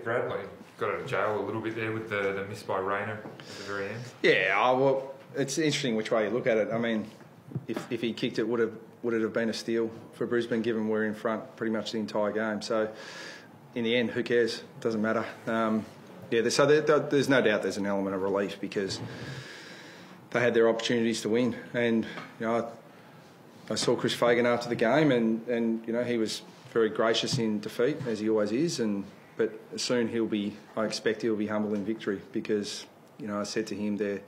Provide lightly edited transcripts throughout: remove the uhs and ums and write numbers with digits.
Bradley got out of jail a little bit there with the miss by Rayner at the very end. Yeah, well, it's interesting which way you look at it. I mean, if he kicked it, would it have been a steal for Brisbane, given we're in front pretty much the entire game? So, in the end, who cares? It doesn't matter. So there's no doubt there's an element of relief because they had their opportunities to win. And, I saw Chris Fagan after the game and he was very gracious in defeat, as he always is. But soon I expect he'll be humble in victory because, I said to him they've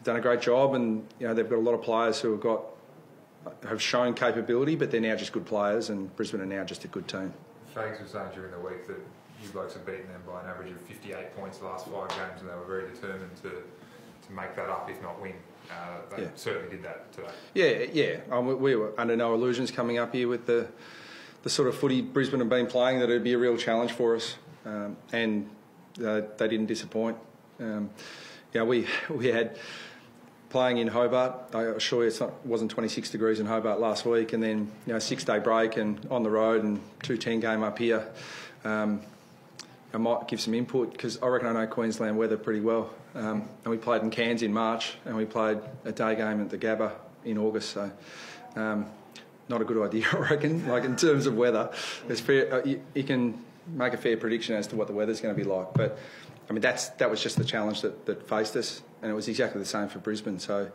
done a great job and, they've got a lot of players who have shown capability, but they're now just good players and Brisbane are now just a good team. Fags was saying during the week that you blokes have beaten them by an average of 58 points the last 5 games and they were very determined to make that up, if not win. They certainly did that today. Yeah. We were under no illusions coming up here with the sort of footy Brisbane have been playing that it'd be a real challenge for us, and they didn't disappoint. We had playing in Hobart. I assure you, it wasn't 26 degrees in Hobart last week, and then 6-day break and on the road and 2-10 game up here. I might give some input because I reckon I know Queensland weather pretty well. And we played in Cairns in March, and we played a day game at the Gabba in August. So, not a good idea, I reckon. Like in terms of weather, it's fair. You can make a fair prediction as to what the weather's going to be like. But I mean, that was just the challenge that faced us, and it was exactly the same for Brisbane. So,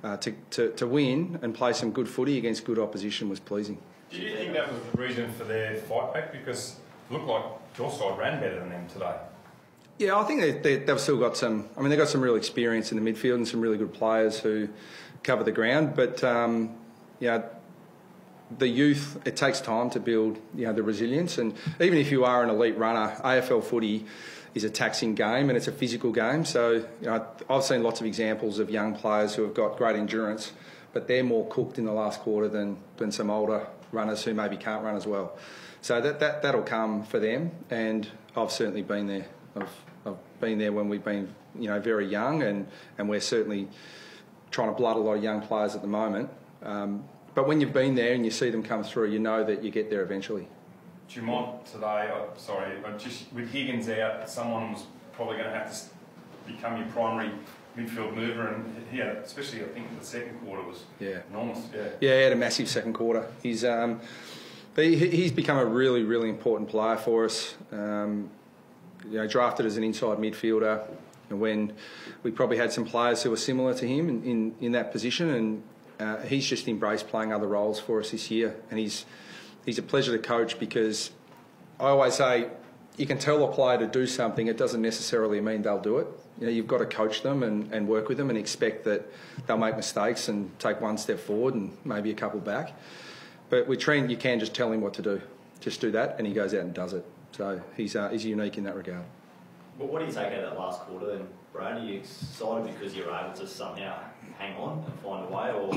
to win and play some good footy against good opposition was pleasing. Do you think that was the reason for their fight back? Because it looked like your side ran better than them today. Yeah, I think they've still got some. I mean, they've got some real experience in the midfield and some really good players who cover the ground. But the youth, it takes time to build the resilience. And even if you are an elite runner, AFL footy is a taxing game and it's a physical game. So I've seen lots of examples of young players who have got great endurance, but they're more cooked in the last quarter than some older runners who maybe can't run as well. So that'll come for them, and I've certainly been there. I've been there when we've been, very young, and we're certainly trying to blood a lot of young players at the moment. But when you've been there and you see them come through, you know that you get there eventually. Dumont today, just with Higgins out, someone was probably going to have to become your primary midfield mover, and especially I think the second quarter was enormous. Yeah, he had a massive second quarter. He's become a really, really important player for us. Drafted as an inside midfielder, and when we probably had some players who were similar to him in that position, and he's just embraced playing other roles for us this year, and he's a pleasure to coach because I always say you can tell a player to do something, it doesn't necessarily mean they'll do it. You've got to coach them and work with them and expect that they'll make mistakes and take one step forward and maybe a couple back. But with Trent, you can just tell him what to do. Just do that, and he goes out and does it. So he's unique in that regard. Well, what do you take out of that last quarter then, Brad? Are you excited because you're able to somehow hang on and find a way, or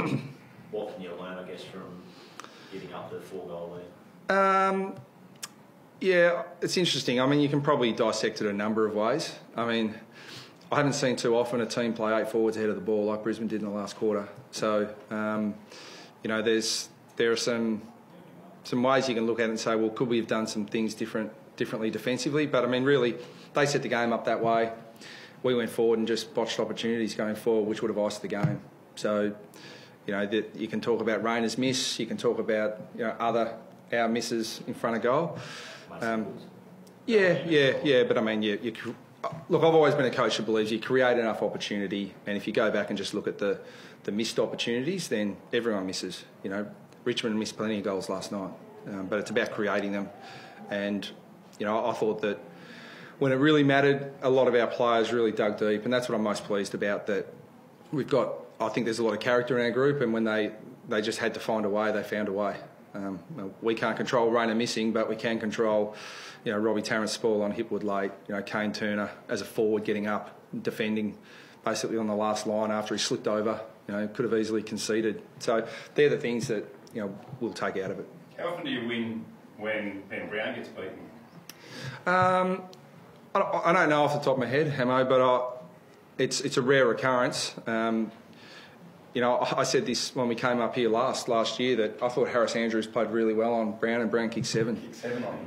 what can you learn, I guess, from giving up the 4-goal lead? Yeah, it's interesting. I mean, you can probably dissect it a number of ways. I mean, I haven't seen too often a team play 8 forwards ahead of the ball like Brisbane did in the last quarter. So, there are some ways you can look at it and say, well, could we have done some things differently defensively? But I mean, really, they set the game up that way. We went forward and just botched opportunities going forward, which would have iced the game. So, you can talk about Rayner's miss. You can talk about our misses in front of goal. But I mean, look, I've always been a coach that believes you create enough opportunity, and if you go back and just look at the missed opportunities, then everyone misses. Richmond missed plenty of goals last night, but it's about creating them. And I thought that when it really mattered, a lot of our players really dug deep, and that's what I'm most pleased about. That we've got. I think there's a lot of character in our group, and when they just had to find a way, they found a way. We can't control Rayner missing, but we can control, Robbie Terrence-Spall on Hipwood late, Kane Turner as a forward getting up, defending basically on the last line after he slipped over, could have easily conceded. So they're the things that, we'll take out of it. How often do you win when Ben Brown gets beaten? I don't know off the top of my head, Hamo, but it's a rare occurrence. I said this when we came up here last year that I thought Harris Andrews played really well on Brown, and Brown kicked 7.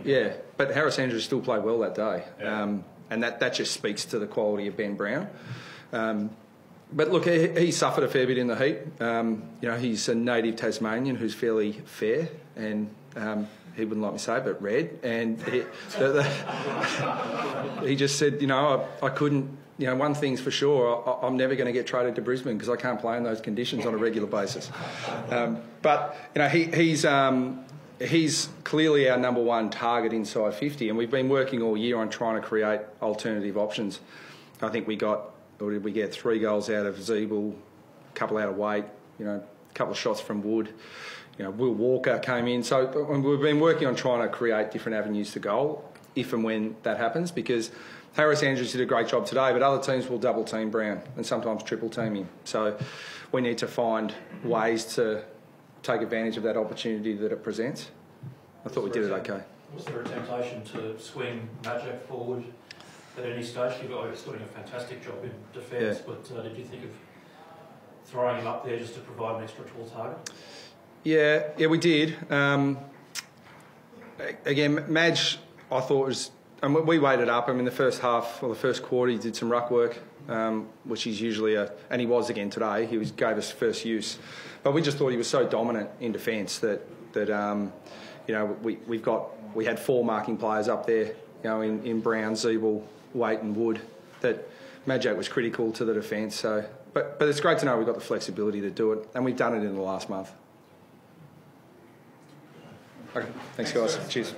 Yeah, but Harris Andrews still played well that day, and that just speaks to the quality of Ben Brown. But look, he suffered a fair bit in the heat. He's a native Tasmanian who's fairly fair, and he wouldn't like me to say it, but red. And he just said, I couldn't. One thing's for sure, I'm never going to get traded to Brisbane because I can't play in those conditions on a regular basis. But he's clearly our number one target inside 50, and we've been working all year on trying to create alternative options. I think we get 3 goals out of Zeeble, a couple out of Waite, a couple of shots from Wood. Will Walker came in. So we've been working on trying to create different avenues to goal if and when that happens, because Harris Andrews did a great job today, but other teams will double team Brown and sometimes triple team him. So we need to find ways to take advantage of that opportunity that it presents. I thought we did it okay. Was there a temptation to swing Majak forward at any stage? You guys doing a fantastic job in defence, but did you think of throwing him up there just to provide an extra tall target? Yeah, we did. Again, Madge, I thought was, and we weighted up. The first half or the first quarter, he did some ruck work, which he's usually and he was again today. He gave us first use, but we just thought he was so dominant in defence that we had 4 marking players up there, in Brown, Zeeble, Waite, and Wood. That Majak was critical to the defence. So, but it's great to know we've got the flexibility to do it, and we've done it in the last month. Okay, thanks guys. Cheers.